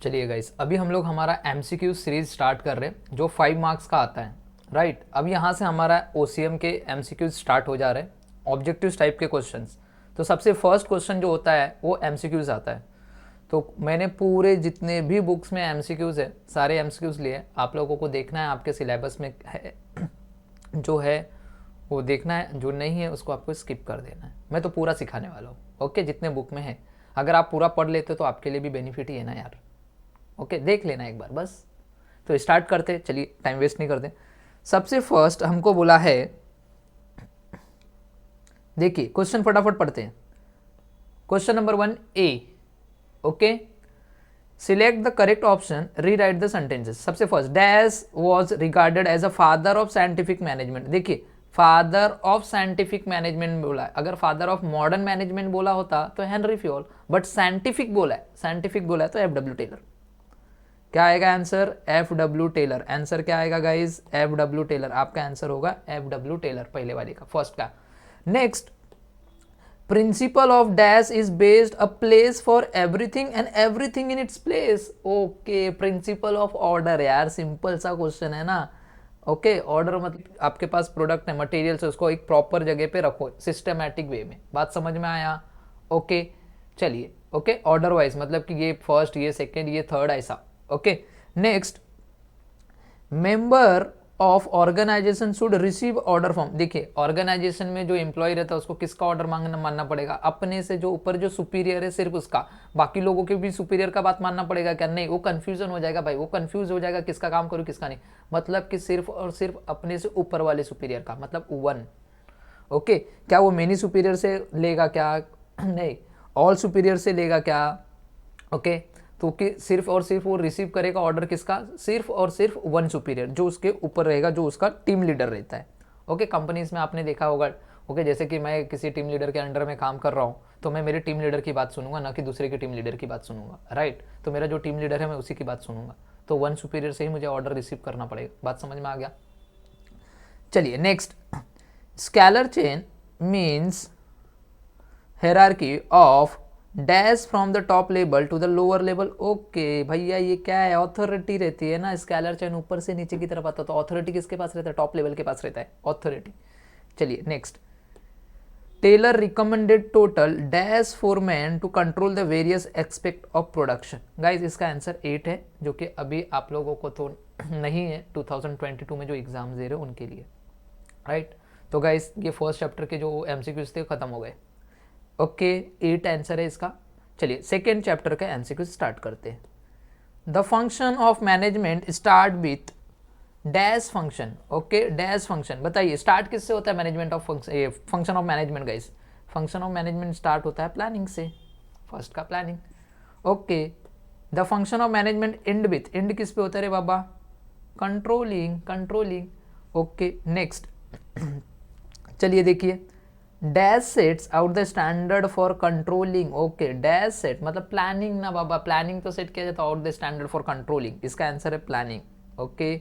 चलिए गाइस, अभी हम लोग हमारा एमसीक्यू सीरीज स्टार्ट कर रहे हैं जो 5 मार्क्स का आता है, राइट। अब यहाँ से हमारा ओसीएम के एमसीक्यू स्टार्ट हो जा रहे हैं, ऑब्जेक्टिव्स टाइप के क्वेश्चंस। तो सबसे फर्स्ट क्वेश्चन जो होता है वो एमसीक्यूज आता है। तो मैंने पूरे जितने भी बुक्स में एमसीक्यूज है सारे एमसीक्यूज लिए। आप लोगों को देखना है आपके सिलेबस में है जो है वो देखना है, जो नहीं है उसको आपको स्किप कर देना है। मैं तो पूरा सिखाने वाला हूँ, ओके। जितने बुक में है अगर आप पूरा पढ़ लेते हो तो आपके लिए भी बेनिफिट ही है ना यार, ओके। देख लेना एक बार बस। तो स्टार्ट करते, चलिए टाइम वेस्ट नहीं करते। सबसे फर्स्ट हमको बोला है, देखिए क्वेश्चन फटाफट पढ़ते हैं। Question number 1 A, okay. Select the correct option, rewrite the sentences. सबसे first, dash was regarded as a father of scientific management. देखिए फादर ऑफ साइंटिफिक मैनेजमेंट बोला है, अगर फादर ऑफ मॉडर्न मैनेजमेंट बोला होता तो हेनरी फ्योल, बट साइंटिफिक बोला है, साइंटिफिक बोला है तो एफ डब्ल्यू टेलर। क्या आएगा answer? F W Taylor. Answer क्या आएगा गाइज? F W Taylor. आपका आंसर होगा एफ डब्ल्यू टेलर, पहले वाले का, फर्स्ट का। Next, principle of dash is based a place for everything and everything in its place. Okay, principle of order, यार simple सा क्वेश्चन है ना। ओके, ऑर्डर मतलब आपके पास प्रोडक्ट है, मटेरियल से उसको एक प्रॉपर जगह पे रखो सिस्टमैटिक वे में। बात समझ में आया? ओके चलिए, ओके। ऑर्डर वाइज मतलब कि ये फर्स्ट, ये सेकेंड, ये थर्ड, ऐसा। Okay, next, member of organisation should receive order from. देखिए ऑर्गेनाइजेशन में जो एम्प्लॉय रहता है उसको किसका ऑर्डर मानना पड़ेगा? अपने से जो ऊपर जो सुपीरियर है सिर्फ उसका, बाकी लोगों के भी सुपीरियर का बात मानना पड़ेगा क्या? नहीं, वो कंफ्यूजन हो जाएगा भाई, वो कंफ्यूज हो जाएगा किसका काम करूँ किसका नहीं। मतलब कि सिर्फ और सिर्फ अपने से ऊपर वाले सुपीरियर का, मतलब वन। ओके, क्या वो मेनी सुपीरियर से लेगा क्या? नहीं, ऑल सुपीरियर से लेगा क्या? ओके, तो कि सिर्फ और सिर्फ वो रिसीव करेगा ऑर्डर किसका? सिर्फ और सिर्फ वन सुपीरियर, जो उसके ऊपर रहेगा, जो उसका टीम लीडर रहता है। ओके, कंपनीज में आपने देखा होगा, ओके, जैसे कि मैं किसी टीम लीडर के अंडर में काम कर रहा हूँ तो मैं मेरे टीम लीडर की बात सुनूंगा, ना कि दूसरे की टीम लीडर की बात सुनूंगा, राइट। तो मेरा जो टीम लीडर है मैं उसी की बात सुनूंगा, तो वन सुपीरियर से ही मुझे ऑर्डर रिसीव करना पड़ेगा। बात समझ में आ गया? चलिए next, scalar chain means hierarchy of dash from the top level to the lower level. Okay भैया, ये क्या है? ऑथोरिटी रहती है ना, स्केलर चेन ऊपर से नीचे की तरफ आता है, तो ऑथोरिटी किसके पास रहता है? टॉप लेवल के पास रहता है ऑथोरिटी। चलिए next, Taylor recommended total dash foreman to control the various aspect of production. Guys इसका आंसर 8 है, जो कि अभी आप लोगों को तो नहीं है, 2022 में जो एग्जाम दे रहे हो उनके लिए, राइट। तो गाइज ये फर्स्ट चैप्टर के जो एमसीक्यूज थे खत्म हो गए। ओके, 8 आंसर है इसका। चलिए सेकेंड चैप्टर का एमसीक्यू स्टार्ट करते हैं। The function of management start with dash function. Okay, dash function, बताइए स्टार्ट किससे होता है? Management of function of management guys, function of management start होता है प्लानिंग से, फर्स्ट का planning. Okay, the function of management end with, end किस पे होता है रे बाबा? Controlling, controlling. ओके नेक्स्ट, चलिए देखिए, dash sets out the standard for controlling. Okay, dash set मतलब प्लानिंग ना बाबा, प्लानिंग तो सेट किया जाता है out the standard for controlling, इसका आंसर है प्लानिंग। ओके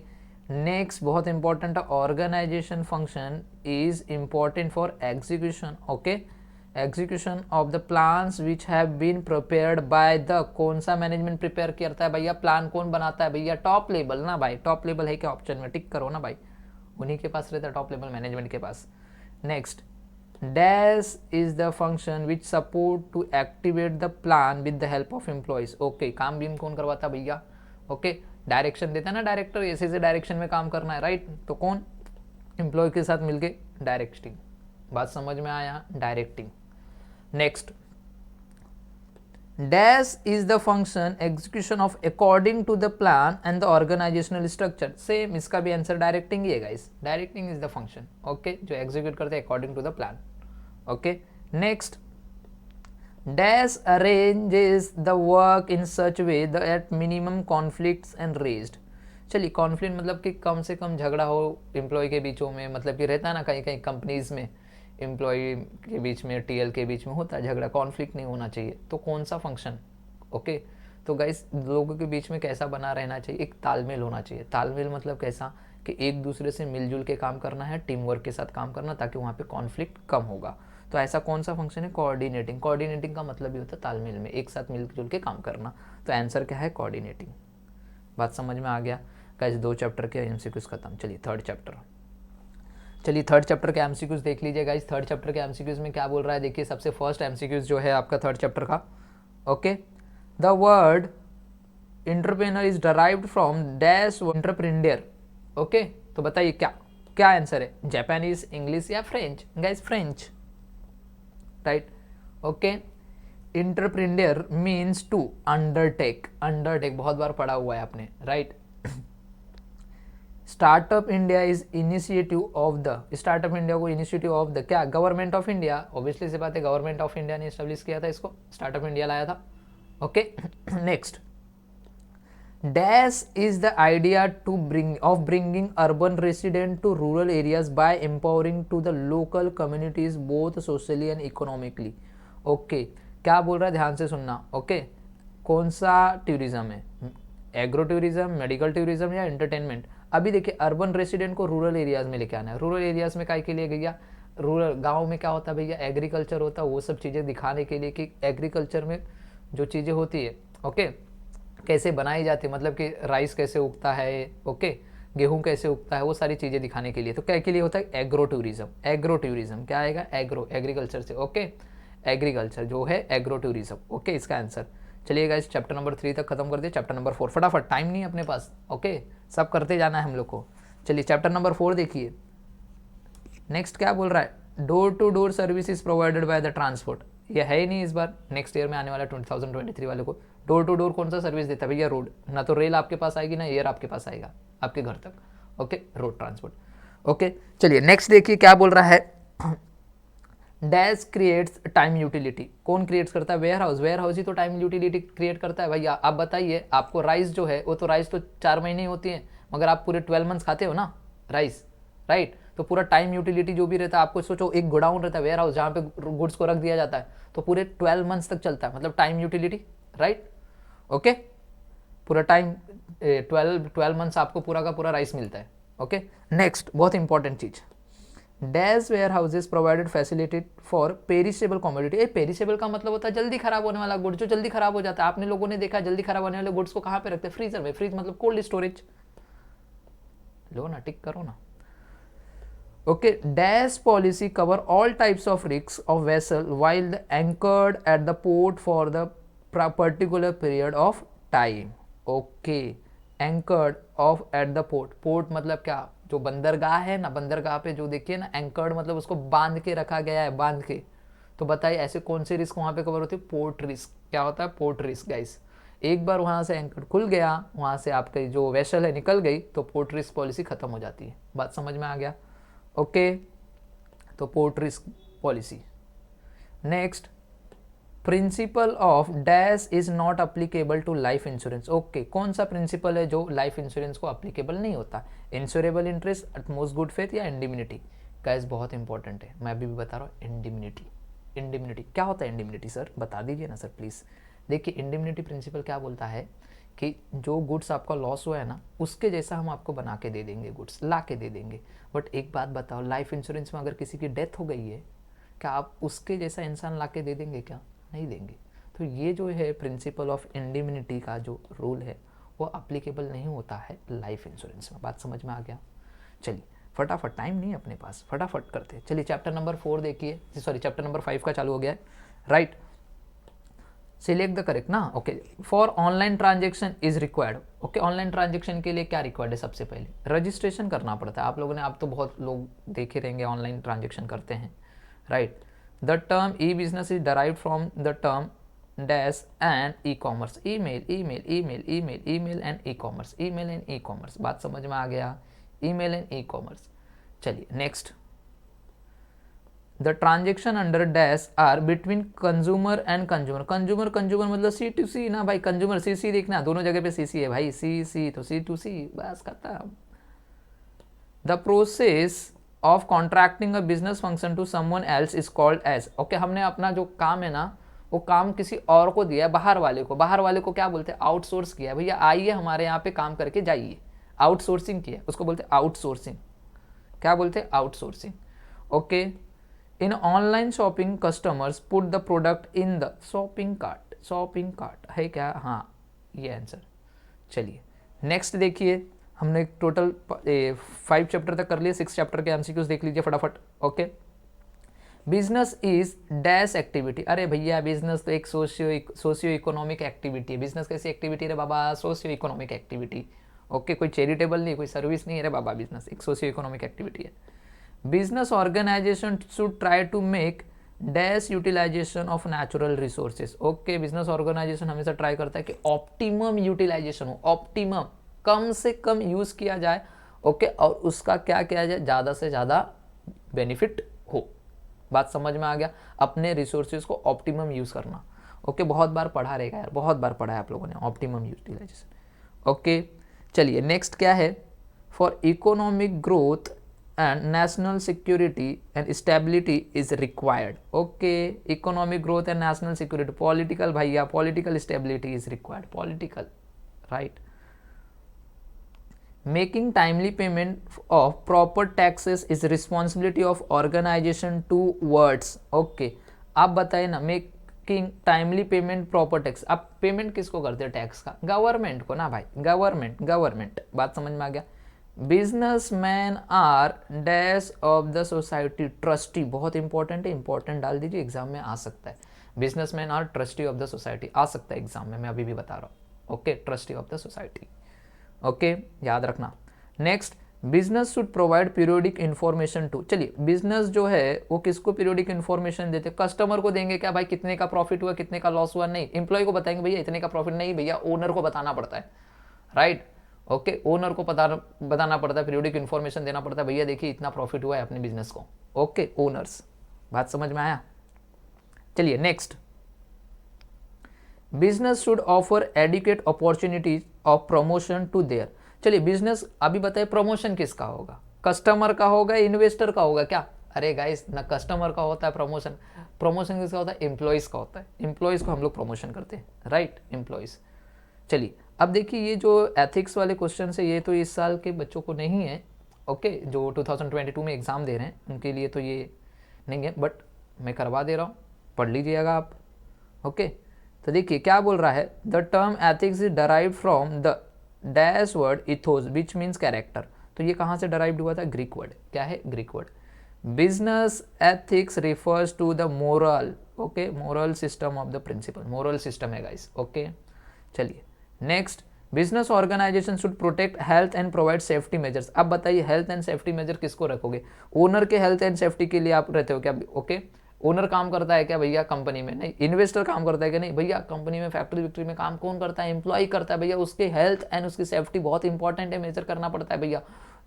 नेक्स्ट, बहुत इंपॉर्टेंट है, organisation function is important for execution. Okay, execution of the plans which have been prepared by the, कौन सा मैनेजमेंट प्रिपेयर करता है भैया? प्लान कौन बनाता है भैया? टॉप लेवल ना भाई, टॉप लेवल है क्या ऑप्शन में? टिक करो ना भाई, उन्हीं के पास रहता है टॉप लेवल मैनेजमेंट के पास। Next, dash is the function which support to activate the plan with the help of employees. Okay, काम बीम कौन करवाता भैया? ओके, डायरेक्शन देता है ना डायरेक्टर, ऐसे डायरेक्शन में काम करना है, राइट। तो कौन? एम्प्लॉय के साथ मिलके डायरेक्टिंग। बात समझ में आया? Directing. Next, dash is the function execution of according to the plan and the organisational structure. Same, इसका भी आंसर डायरेक्टिंग ही है guys, directing is the function, okay, जो एग्जीक्यूट करते हैं according to the plan. Okay next, dash arranges the work in such way that minimum conflicts and raised. चलिए, conflict मतलब कि कम से कम झगड़ा हो एम्प्लॉय के बीचों में, मतलब कि रहता है ना कहीं कहीं कंपनीज में एम्प्लॉय के बीच में, टीएल के बीच में होता है झगड़ा, कॉन्फ्लिक्ट नहीं होना चाहिए। तो कौन सा फंक्शन? ओके, तो गाइस लोगों के बीच में कैसा बना रहना चाहिए? एक तालमेल होना चाहिए। तालमेल मतलब कैसा कि एक दूसरे से मिलजुल के काम करना है, टीम वर्क के साथ काम करना, ताकि वहाँ पे कॉन्फ्लिक्ट कम होगा। तो ऐसा कौन सा फंक्शन है? कोऑर्डिनेटिंग। कोऑर्डिनेटिंग का मतलब ही होता है तालमेल में, एक साथ मिलजुल के काम करना। तो आंसर क्या है? कोऑर्डिनेटिंग। बात समझ में आ गया? गाइस 2 चैप्टर के एमसीक्यूज खत्म। चलिए थर्ड चैप्टर के एमसीक्यूज देख लीजिए गाइस। थर्ड चैप्टर के एमसीक्यूज में क्या बोल रहा है? देखिए सबसे फर्स्ट एमसीक्यूज जो है आपका थर्ड चैप्टर का, okay, the word entrepreneur is derived from dash entrepreneur. Okay, तो बताइए क्या क्या आंसर है? जापानीज, इंग्लिश या French? Guys French, right. Okay, entrepreneur means to undertake. Undertake बहुत बार पढ़ा हुआ है आपने, right. Startup India is initiative of the, startup India को इनिशिएटिव ऑफ द क्या? Government of India. ऑब्वियसली सी बात है, गवर्नमेंट ऑफ इंडिया ने एस्टेब्लिश किया था इसको, स्टार्टअप इंडिया लाया था। Okay, next, dash is the idea to bringing urban resident to rural areas by empowering to the local communities both socially and economically. Okay, क्या बोल रहा है? ध्यान से सुनना। ओके, कौन सा टूरिज्म है? एग्रो टूरिज्म, मेडिकल टूरिज्म या एंटरटेनमेंट? अभी देखिए, अर्बन रेसिडेंट को रूरल एरियाज में लेके आना है। रूरल एरियाज में काय के लिए भैया? रूरल गांव में क्या होता है भैया? एग्रीकल्चर होता है। वो सब चीज़ें दिखाने के लिए कि एग्रीकल्चर में जो चीज़ें होती है, ओके, कैसे बनाई जाती है, मतलब कि राइस कैसे उगता है, ओके, गेहूं कैसे उगता है, वो सारी चीज़ें दिखाने के लिए। तो क्या के लिए होता है? Agro tourism. एग्रो टूरिज्म क्या आएगा? एग्रो, एग्रीकल्चर से, ओके, एग्रीकल्चर जो है एग्रो टूरिज्म। ओके, इसका आंसर। चलिएगा, इस चैप्टर नंबर 3 तक खत्म कर दिया। चैप्टर नंबर 4 फटाफट, टाइम नहीं है अपने पास, ओके, सब करते जाना है हम लोग को। चलिए चैप्टर नंबर 4 देखिए। नेक्स्ट क्या बोल रहा है? Door to door service is provided by the transport. ये है ही नहीं इस बार, नेक्स्ट ईयर में आने वाला 2023 वाले को। डोर टू डोर कौन सा सर्विस देता है भैया? रोड। ना तो रेल आपके पास आएगी, ना एयर आपके पास आएगा आपके घर तक, ओके, रोड ट्रांसपोर्ट। ओके, चलिए नेक्स्ट देखिए क्या बोल रहा है। Dash creates time utility. कौन क्रिएट्स करता है? Warehouse. वेयर हाउस ही तो टाइम यूटिलिटी क्रिएट करता है भैया। आप बताइए, आपको राइस जो है वो तो राइस तो 4 महीने ही होती है, मगर आप पूरे 12 मंथ्स खाते हो ना राइस, राइट। तो पूरा टाइम यूटिलिटी जो भी रहता है, आपको सोचो एक गोडाउन रहता है, वेयर हाउस, जहाँ पे गुड्स को रख दिया जाता है, तो पूरे 12 मंथ्स तक चलता है, मतलब टाइम यूटिलिटी, राइट। ओके, पूरा टाइम 12 मंथ्स आपको पूरा का पूरा राइस मिलता है। ओके, नेक्स्ट बहुत इंपॉर्टेंट चीज, dash warehouses provided facilitated for perishable commodity. ये पेरिसेबल का मतलब होता है जल्दी खराब होने वाला गुड्स, जो जल्दी खराब हो जाता है। आपने लोगों ने देखा जल्दी खराब होने वाले गुड्स को कहाँ पे रखते हैं? फ्रीजर में। फ्रीज मतलब कोल्ड स्टोरेज। लो ना, टिक करो ना। Okay, dash policy cover all types of risk of vessel while the anchored at the port for the particular period of time. Okay, anchored of at the port. Port मतलब क्या? जो बंदरगाह है ना, बंदरगाह पे जो देखिए ना, एंकर्ड मतलब उसको बांध के रखा गया है, बांध के। तो बताइए ऐसे कौन से रिस्क वहाँ पे कवर होते हैं? Port risk. क्या होता है? Port risk guys. एक बार वहाँ से एंकर खुल गया, वहाँ से आपकी जो वेसल है निकल गई, तो पोर्ट रिस्क पॉलिसी खत्म हो जाती है। बात समझ में आ गया? ओके, तो port risk policy. Next, principle of dash is not applicable to life insurance. Okay, कौन सा प्रिंसिपल है जो लाइफ इंश्योरेंस को अप्लीकेबल नहीं होता? Insurable interest, utmost good faith या इंडिमिनिटी? गाइस बहुत इंपॉर्टेंट है, मैं अभी भी बता रहा हूँ। इंडिमिनिटी। इंडिमिनिटी क्या होता है? इंडिमिनिटी सर बता दीजिए ना सर प्लीज़। देखिए, इंडिमिनिटी प्रिंसिपल क्या बोलता है कि जो गुड्स आपका लॉस हुआ है ना, उसके जैसा हम आपको बना के दे देंगे, गुड्स ला के दे देंगे। बट एक बात बताओ, लाइफ इंश्योरेंस में अगर किसी की डेथ हो गई है, क्या आप उसके जैसा इंसान ला के दे देंगे? क्या नहीं देंगे। तो ये जो है प्रिंसिपल ऑफ इंडिमिनिटी का जो रूल है, वो अप्लीकेबल नहीं होता है लाइफ इंश्योरेंस में। बात समझ में आ गया? चलिए फटाफट, टाइम नहीं है अपने पास, फटाफट करते। चलिए चैप्टर नंबर 4 देखिए, सॉरी चैप्टर नंबर 5 का चालू हो गया है, राइट। सिलेक्ट द करेक्ट ना। Okay, for online transaction is required. Okay, online transaction के लिए क्या रिक्वायर्ड है? सबसे पहले रजिस्ट्रेशन करना पड़ता है। आप लोगों ने, आप तो बहुत लोग देखे रहेंगे ऑनलाइन ट्रांजेक्शन करते हैं, right. The term e business is derived from the term dash and e commerce. Email, email, email, email, email and e commerce, email and e commerce. बात समझ में आ गया? Email and e commerce. चलिए next, the transaction under dash are between consumer and consumer. Consumer, consumer मतलब C to सी ना भाई, consumer सी सी देखना, दोनों जगह पे सी सी है भाई, सी सी तो सी टू सी, बस खत्म। The process of contracting a business function to someone else is called as. Okay, हमने अपना जो काम है ना, वो काम किसी और को दिया है, बाहर वाले को। बाहर वाले को क्या बोलते हैं? आउटसोर्स किया। भैया आइए हमारे यहाँ पे काम करके जाइए, आउटसोर्सिंग किया, उसको बोलते हैं आउटसोर्सिंग। क्या बोलते हैं? Outsourcing. Okay, in online shopping customers put the product in the shopping cart, shopping cart है क्या, हाँ ये आंसर। चलिए नेक्स्ट देखिए, हमने टोटल 5 चैप्टर तक कर लिए, 6 चैप्टर के एमसीक्यूज देख लीजिए फटाफट। Okay, business is dash activity, अरे भैया बिजनेस तो एक सोशियो इकोनॉमिक एक्टिविटी है। बिजनेस कैसी एक्टिविटी है बाबा, सोशियो इकोनॉमिक एक्टिविटी। ओके, कोई चैरिटेबल नहीं, कोई सर्विस नहीं है रे बाबा, बिजनेस एक सोशियो इकोनॉमिक एक्टिविटी है। Business organisation should try to make dash utilisation of natural resources. Okay, business organisation हमेशा ट्राई करता है कि ऑप्टिमम यूटिलाइजेशन हो, ऑप्टिमम कम से कम यूज किया जाए। ओके, और उसका क्या किया जाए, ज़्यादा से ज़्यादा बेनिफिट हो। बात समझ में आ गया, अपने रिसोर्सेज को ऑप्टिमम यूज करना। ओके, बहुत बार पढ़ा रहेगा यार, बहुत बार पढ़ा है आप लोगों ने ऑप्टिमम यूटिलाइजेशन। ओके, चलिए नेक्स्ट क्या है, for economic growth and national security and stability is required. Okay, economic growth and national security, political भैया, political stability is required, political right. Making timely payment of proper taxes is responsibility of organization towards। Okay, आप बताइए ना, making timely payment proper tax, आप payment किसको करते हैं tax का, government को ना भाई, गवर्नमेंट। बात समझ में आ गया। Businessman are dash of the society, trustee, बहुत इंपॉर्टेंट है, इंपॉर्टेंट डाल दीजिए, एग्जाम में आ सकता है। Businessman are trustee of the society, आ सकता है एग्जाम में, मैं अभी भी बता रहा हूँ। Okay, trustee of the society. Okay, याद रखना। Next, business should provide periodic information to, चलिए बिजनेस जो है वो किसको पीरियोडिक इन्फॉर्मेशन देते, कस्टमर को देंगे क्या भाई, कितने का प्रॉफिट हुआ, कितने का लॉस हुआ, नहीं। एम्प्लॉय को बताएंगे भैया इतने का प्रॉफिट, नहीं भैया ओनर को बताना पड़ता है, राइट। ओके, ओनर को बताना पड़ता है, पीरियोडिक इन्फॉर्मेशन देना पड़ता है, भैया देखिए इतना प्रॉफिट हुआ है अपने बिजनेस को। Okay, owners. बात समझ में आया। चलिए next, business should offer adequate opportunities of promotion to their. चलिए बिजनेस अभी बताइए, प्रमोशन किसका होगा, कस्टमर का होगा, इन्वेस्टर का होगा क्या, अरे गाइस ना कस्टमर का होता है प्रमोशन, प्रमोशन किसका होता है, एम्प्लॉयज़ का होता है, एम्प्लॉयज़ को हम लोग प्रमोशन करते हैं, राइट, एम्प्लॉयज़। चलिए अब देखिए, ये जो एथिक्स वाले क्वेश्चन है ये तो इस साल के बच्चों को नहीं है। ओके, जो 2022 में एग्ज़ाम दे रहे हैं उनके लिए तो ये नहीं है, बट मैं करवा दे रहा हूँ, पढ़ लीजिएगा आप। ओके, तो देखिए क्या बोल रहा है, the term ethics is derive from the dash word ethos which means character. तो ये कहाँ से डराइव्ड हुआ था, ग्रीक वर्ड, क्या है, Greek word. Business ethics refers to the moral, okay, moral system of the principle, moral system है guys. Okay, चलिए next, business organisation should protect health and provide safety measures. अब बताइए health and safety major किसको रखोगे, owner के health and safety के लिए आप रहते हो क्या। ओके, ओनर काम करता है क्या भैया कंपनी में, नहीं। इन्वेस्टर काम करता है क्या, नहीं भैया। कंपनी में फैक्ट्री विक्ट्री में काम कौन करता है, एम्प्लॉय करता है भैया। उसके हेल्थ एंड उसकी सेफ्टी बहुत इंपॉर्टेंट है, मेजर करना पड़ता है भैया,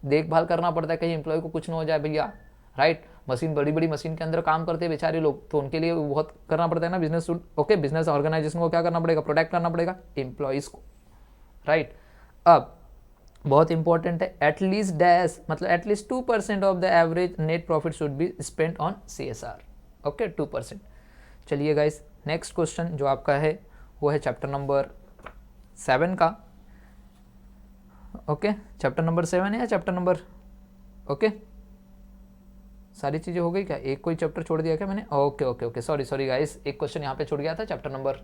देखभाल करना पड़ता है, कहीं एम्प्लॉय को कुछ ना हो जाए भैया, राइट। मशीन, बड़ी बड़ी मशीन के अंदर काम करते हैं बेचारे लोग, तो उनके लिए बहुत करना पड़ता है ना बिजनेस। ओके, बिजनेस ऑर्गेनाइजेशन को क्या करना पड़ेगा, प्रोटेक्ट करना पड़ेगा एम्प्लॉयज़ को, राइट। अब बहुत इंपॉर्टेंट है, एटलीस्ट डैश मतलब at least 2% of the average net profit should be spent on CSR। Okay, 2%। चलिए गाइस, नेक्स्ट क्वेश्चन जो आपका है वो है चैप्टर नंबर 7 का। ओके, चैप्टर नंबर 7 है या चैप्टर नंबर, ओके सारी चीज़ें हो गई क्या, एक कोई चैप्टर छोड़ दिया क्या मैंने, okay okay okay, sorry guys, एक क्वेश्चन यहाँ पे छूट गया था, चैप्टर नंबर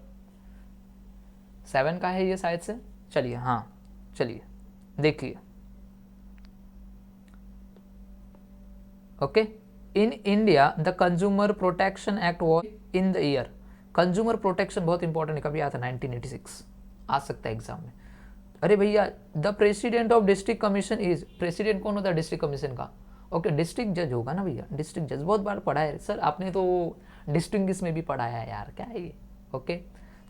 7 का है ये शायद से। चलिए हाँ, चलिए देखिए। Okay, in India the consumer protection act was in the year, consumer protection बहुत इंपॉर्टेंट है, कभी आता 1986, आ सकता है एग्जाम में। अरे भैया, the president of district commission is, president कौन होता है डिस्ट्रिक्ट कमीशन का, ओके डिस्ट्रिक्ट जज होगा ना भैया, डिस्ट्रिक्ट जज, बहुत बार पढ़ा है सर आपने तो, डिस्टिंग्विश में भी पढ़ाया है यार, क्या है ये। ओके,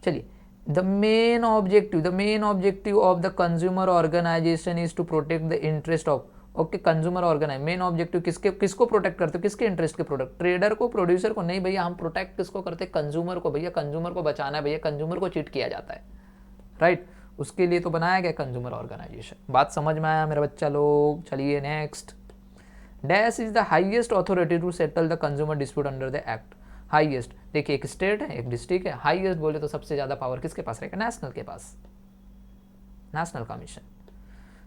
चलिए, the main objective of the consumer organisation is to protect the interest of, okay consumer organise, main objective किसको प्रोटेक्ट करते हो, किसके इंटरेस्ट के प्रोडक्ट, ट्रेडर को, प्रोड्यूसर को, नहीं भैया, हम प्रोटेक्ट किसको करते हैं, कंज्यूमर को भैया, कंज्यूमर को बचाना है भैया, कंज्यूमर को चीट किया जाता है, राइट, उसके लिए तो बनाया गया कंज्यूमर ऑर्गेनाइजेशन। बात समझ में आया मेरा बच्चा लोग। चलिए next, dash is the highest authority to settle the consumer dispute under the act, highest, देखिए एक स्टेट है एक डिस्ट्रिक्ट है, हाईएस्ट बोले तो सबसे ज्यादा पावर किसके पास रहेगा, नेशनल के पास, national commission.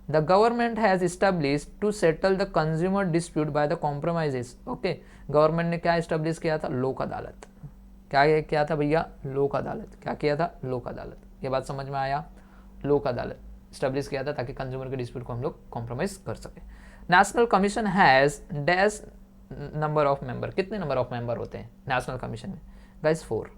The government has establish to settle the consumer dispute by the compromises. Okay, government ने क्या इस्टेब्लिश किया था? लोक अदालत। क्या किया था भैया? लोक अदालत। क्या किया था? लोक अदालत। ये बात समझ में आया? लोक अदालत इस्टेब्लिश किया था ताकि कंज्यूमर के डिस्प्यूट को हम लोग कॉम्प्रोमाइज कर सके। National commission has dash number of member. कितने नंबर ऑफ मेंबर होते हैं नेशनल कमीशन में? गाइस 4।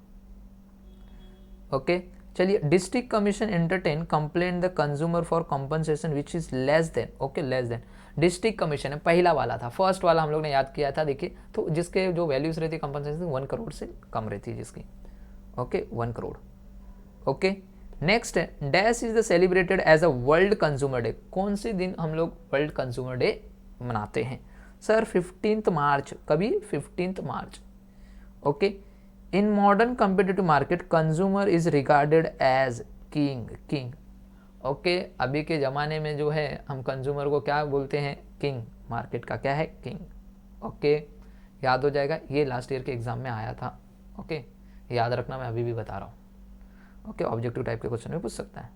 ओके, चलिए district commission entertain complaint the consumer for compensation which is less than. Okay, less than district commission है, पहला वाला था, first वाला हम लोग ने याद किया था। देखिए तो जिसके जो वैल्यूज रहती है कंपनसेशन 1 करोड़ से कम रहती है जिसकी। ओके, 1 करोड़। ओके, नेक्स्ट है dash is the celebrated as a world consumer day. कौन से दिन हम लोग वर्ल्ड कंज्यूमर डे मनाते हैं? Sir 15 March. कभी? 15 March. Okay, in modern competitive market consumer is regarded as king. Okay, अभी के ज़माने में जो है हम कंज्यूमर को क्या बोलते हैं? किंग। मार्केट का क्या है? किंग। ओके, याद हो जाएगा, ये लास्ट ईयर के एग्जाम में आया था। ओके, याद रखना, मैं अभी भी बता रहा हूँ। ओके, ऑब्जेक्टिव टाइप के क्वेश्चन भी पूछ सकता है।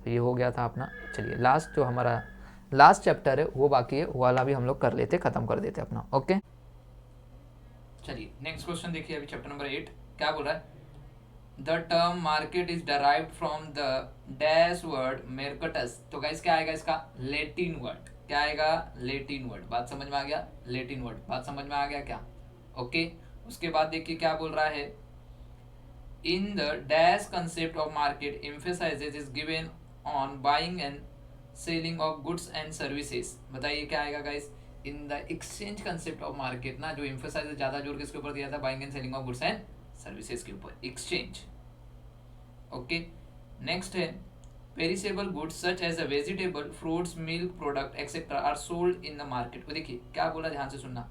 तो ये हो गया था अपना। चलिए लास्ट जो हमारा लास्ट चैप्टर है वो बाकी है, वो वाला भी हम लोग कर लेते, खत्म कर देते अपना। ओके, चलिए नेक्स्ट क्वेश्चन देखिए, अभी चैप्टर नंबर 8 क्या बोल रहा है? The term market is derived from the dash word mercatus. तो गाइस क्या आएगा इसका? Latin word. क्या आएगा? Latin word. बात समझ में आ गया? Latin word. बात समझ में आ गया क्या? ओके, उसके बाद देखिए क्या बोल रहा है? In the dash concept of market emphasizes is given on buying and selling of goods and services। बताइए क्या आएगा guys? In the exchange concept of market ना, जो एम्फोसाइज ज्यादा जोर किसके ऊपर दिया था? Buying and selling of goods and services के ऊपर, एक्सचेंज। ओके, नेक्स्ट है perishable goods such as a vegetable, fruits, milk product etcetera are sold in the market. वो देखिए क्या बोला, ध्यान से सुनना।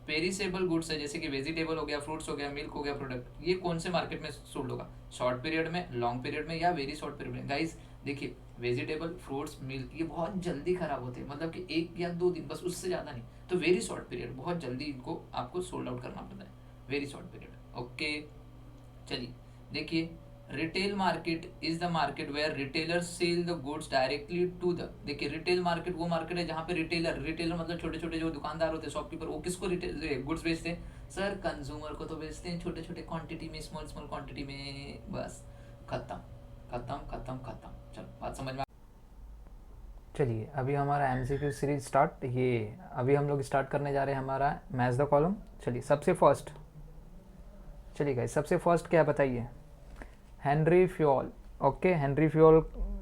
पेरिसेबल गुड्स है जैसे कि वेजिटेबल हो गया, फ्रूट्स हो गया, मिल्क हो गया, प्रोडक्ट, ये कौन से मार्केट में सोल्ड होगा? शॉर्ट पीरियड में, लॉन्ग पीरियड में, या वेरी शॉर्ट पीरियड में? गाइस देखिए वेजिटेबल, फ्रूट्स, मिल्क ये बहुत जल्दी खराब होते हैं, मतलब कि 1 या 2 दिन बस, उससे ज़्यादा नहीं। तो वेरी शॉर्ट पीरियड, बहुत जल्दी इनको आपको सोल्ड आउट करना पड़ता है, वेरी शॉर्ट पीरियड। ओके, चलिए देखिए retail market is the market where retailer sell the goods directly to the. देखिए रिटेल मार्केट वो मार्केट है जहाँ पे रिटेलर मतलब छोटे छोटे जो दुकानदार होते हैं, शॉपकीपर, वो किसको रिटेल गुड्स बेचते हैं? सर कंज्यूमर को तो बेचते हैं छोटे छोटे क्वांटिटी में, स्मॉल स्मॉल क्वांटिटी में। बस खत्म खत्म खत्म खत्म। चलो बात समझ में। चलिए अभी हमारा एमसीक्यू सीरीज स्टार्ट। ये अभी हम लोग स्टार्ट करने जा रहे हैं हमारा मैच द कॉलम। चलिए सबसे फर्स्ट, चलिए गाइस सबसे फर्स्ट क्या बताइए? Henri Fayol. Okay, Henri Fayol.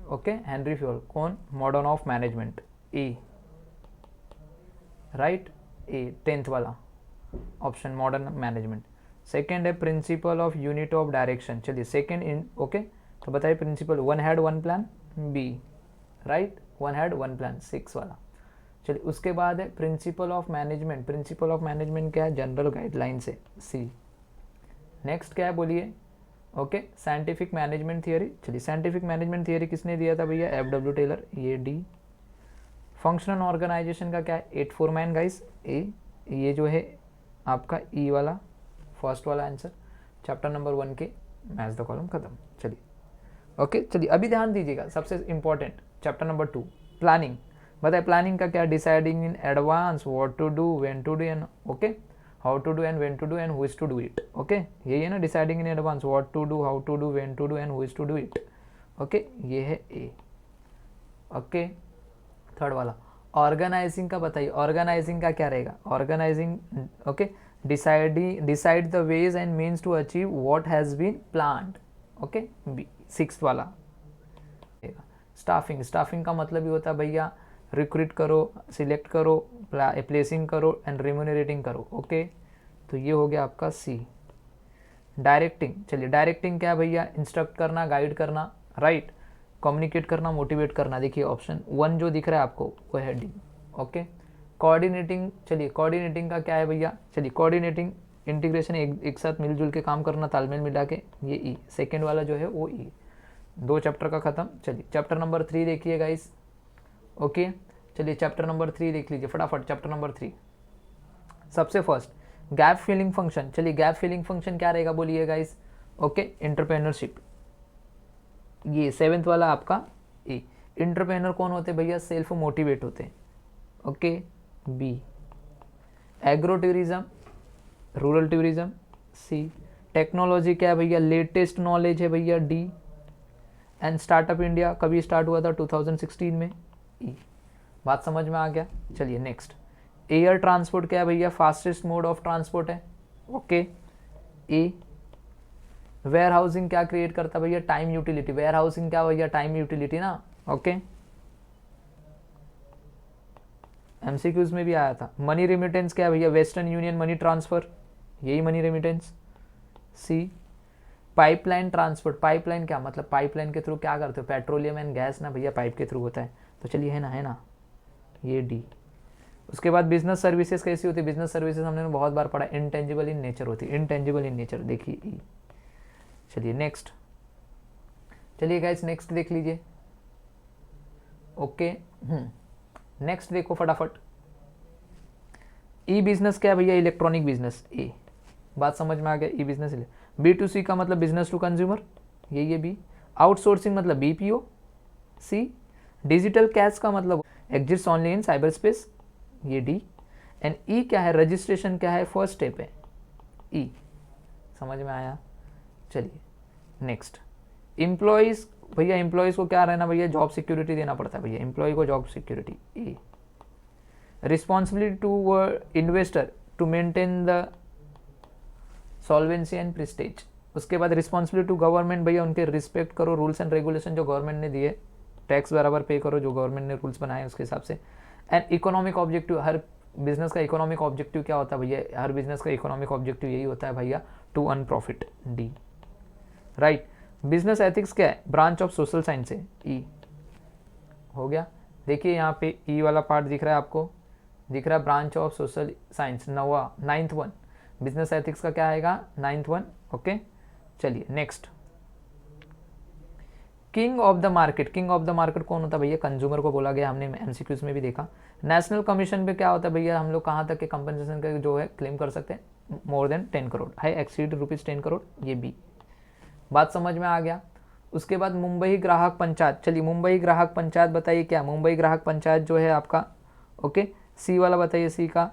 Okay, Henri Fayol कौन? Modern of management, E right, A 10th वाला ऑप्शन, मॉडर्न मैनेजमेंट। सेकेंड है principle of unit of direction. चलिए सेकेंड इन, ओके तो बताइए principle, 1 head 1 plan, B right, 1 head 1 plan, 6 वाला। चलिए उसके बाद है principle of management. Principle of management क्या है? जनरल गाइडलाइन से, सी। नेक्स्ट क्या है बोलिए? Okay, scientific management theory. चलिए साइंटिफिक मैनेजमेंट थियरी किसने दिया था भैया? FW टेलर, ये डी। फंक्शनल ऑर्गेनाइजेशन का क्या है? 8 फोरमैन गाइस, ए। ये जो है आपका ई वाला फर्स्ट वाला आंसर, चैप्टर नंबर 1 के मैच द कॉलम खत्म। चलिए ओके, चलिए अभी ध्यान दीजिएगा, सबसे इंपॉर्टेंट चैप्टर नंबर 2 प्लानिंग। बताए प्लानिंग का क्या? Deciding in advance what to do, when to do and okay how to do and when to do and who is to do it. Okay, यही है ना deciding in advance what to do, how to do, when to do and who is to do it. Okay, ये है A. Okay, third वाला organising का बताइए, organising का क्या रहेगा? Organising okay, decide the ways and means to achieve what has been planned. Okay, B 6th वाला। Staffing, staffing का मतलब ही होता है भैया रिक्रूट करो, सिलेक्ट करो, प्लेसिंग करो एंड रिम्यूनरेटिंग करो। ओके, तो ये हो गया आपका सी। डायरेक्टिंग, चलिए डायरेक्टिंग क्या है भैया? इंस्ट्रक्ट करना, गाइड करना, राइट, कम्युनिकेट करना, मोटिवेट करना। देखिए ऑप्शन 1 जो दिख रहा है आपको वो है डी। ओके, कोऑर्डिनेटिंग, चलिए कोऑर्डिनेटिंग का क्या है भैया? चलिए कोऑर्डिनेटिंग इंटीग्रेशन, एक साथ मिलजुल के काम करना, तालमेल मिला के, ये ई। सेकेंड वाला जो है वो ई। 2 चैप्टर का खत्म। चलिए चैप्टर नंबर 3 देखिए गाइस। ओके, चलिए चैप्टर नंबर 3 देख लीजिए फटाफट। चैप्टर नंबर 3 सबसे फर्स्ट गैप फिलिंग फंक्शन। चलिए गैप फिलिंग फंक्शन क्या रहेगा बोलिए गाइस? ओके, एंटरप्रेन्योरशिप, ये 7th वाला आपका ए। इंटरप्रेनर कौन होते हैं भैया? सेल्फ मोटिवेट होते हैं। Okay, B. Agro tourism, rural tourism, C. Technology क्या है भैया? लेटेस्ट नॉलेज है भैया, डी। एंड स्टार्टअप इंडिया कभी स्टार्ट हुआ था? 2016 में, ई। बात समझ में आ गया? चलिए नेक्स्ट। एयर ट्रांसपोर्ट क्या है भैया? फास्टेस्ट मोड ऑफ ट्रांसपोर्ट है। Okay, A. वेयर हाउसिंग क्या क्रिएट करता है भैया? Time utility. वेयर हाउसिंग क्या भैया? टाइम यूटिलिटी ना। ओके, एमसीक्यूज में भी आया था। मनी रेमिटेंस क्या है भैया? वेस्टर्न यूनियन मनी ट्रांसफर, यही मनी रेमिटेंस, सी। पाइपलाइन ट्रांसपोर्ट, पाइपलाइन क्या मतलब? पाइपलाइन के थ्रू क्या करते हो? पेट्रोलियम एंड गैस ना भैया, पाइप के थ्रू होता है। तो चलिए, है ना, ये डी। उसके बाद बिजनेस सर्विसेज कैसी होती है? बिजनेस सर्विसेज हमने बहुत बार पढ़ा, इनटेंजिबल इन नेचर होती है, इनटेंजिबल इन नेचर, देखिए ई। चलिए नेक्स्ट, चलिए गाइस नेक्स्ट देख लीजिए। ओके, नेक्स्ट देखो फटाफट। ई बिजनेस क्या है भैया? इलेक्ट्रॉनिक बिजनेस, ए। बात समझ में आ गया? ई बिजनेस। B2C का मतलब बिजनेस टू कंज्यूमर, ये बी। आउटसोर्सिंग मतलब BPO, सी। डिजिटल कैश का मतलब exist only in cyber space, ये डी। एंड ई क्या है? रजिस्ट्रेशन क्या है? फर्स्ट स्टेप है, ई। समझ में आया? चलिए नेक्स्ट। एम्प्लॉयज़ भैया, एम्प्लॉयज़ को क्या रहना भैया? जॉब सिक्योरिटी देना पड़ता है भैया, एम्प्लॉय को job security, A. Responsibility to investor to maintain the solvency and prestige. उसके बाद रिस्पॉन्सिबिलिटी टू गवर्नमेंट भैया, उनके रिस्पेक्ट करो रूल्स एंड रेगुलेशन जो गवर्नमेंट ने दिए, टैक्स बराबर पे करो जो गवर्नमेंट ने रूल्स बनाए उसके हिसाब से। एंड इकोनॉमिक ऑब्जेक्टिव, हर बिजनेस का इकोनॉमिक ऑब्जेक्टिव क्या होता है भैया? हर बिजनेस का इकोनॉमिक ऑब्जेक्टिव यही होता है भैया, to earn profit, D. Right. Business ethics क्या है? ब्रांच ऑफ सोशल साइंस है, ई। हो गया। देखिए यहाँ पे ई वाला पार्ट दिख रहा है आपको, दिख रहा है branch of social science, 9th one. Business ethics का क्या आएगा? 9th one. ओके, चलिए next. King of the market, king of the market कौन होता है भैया? कंज्यूमर को बोला गया, हमने एमसीक्यूज में भी देखा। नेशनल कमीशन पे क्या होता है भैया? हम लोग कहाँ तक के कंपनसेशन का जो है क्लेम कर सकते हैं? More than 10 crore, high exceed ₹10 crore, ये बी। बात समझ में आ गया? उसके बाद मुंबई ग्राहक पंचायत, चलिए मुंबई ग्राहक पंचायत बताइए क्या? मुंबई ग्राहक पंचायत जो है आपका, ओके, सी वाला बताइए, सी का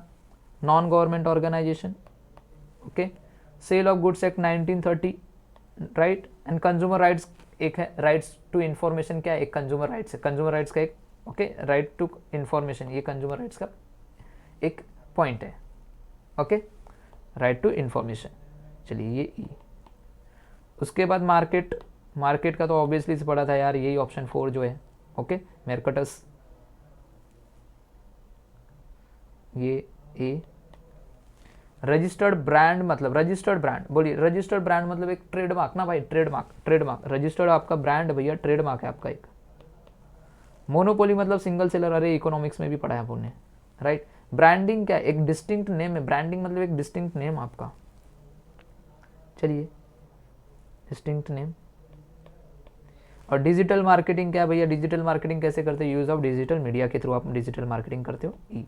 non government organisation. Okay, sale of goods act 1930, right. And consumer rights एक है, राइट्स टू इन्फॉर्मेशन क्या है? एक कंज्यूमर राइट्स है, कंज्यूमर राइट्स का एक, ओके, राइट टू इन्फॉर्मेशन, ये कंज्यूमर राइट्स का एक पॉइंट है। ओके, राइट टू इन्फॉर्मेशन, चलिए ये ई। उसके बाद मार्केट, मार्केट का तो ऑब्वियसली से पढ़ा था यार, यही ऑप्शन 4 जो है, ओके, मेरकटस, ये ए। रजिस्टर्ड ब्रांड मतलब, रजिस्टर्ड ब्रांड बोलिए, रजिस्टर्ड ब्रांड मतलब एक ट्रेडमार्क ना भाई, ट्रेडमार्क, ट्रेडमार्क। रजिस्टर्ड आपका ब्रांड भैया, ट्रेडमार्क है आपका एक। मोनोपोली मतलब सिंगल सेलर, अरे इकोनॉमिक्स में भी पढ़ा है आपने, राइट। ब्रांडिंग क्या है? एक डिस्टिंक्ट नेम है, ब्रांडिंग मतलब एक डिस्टिंक्ट नेम आपका, चलिए डिस्टिंक्ट नेम। और डिजिटल मार्केटिंग क्या है भैया? डिजिटल मार्केटिंग कैसे करते हैं? यूज ऑफ डिजिटल मीडिया के थ्रू आप डिजिटल मार्केटिंग करते हो, ई।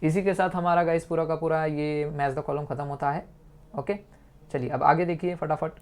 इसी के साथ हमारा गाइस पूरा का पूरा ये मैच द कॉलम खत्म होता है। ओके, चलिए अब आगे देखिए फटाफट।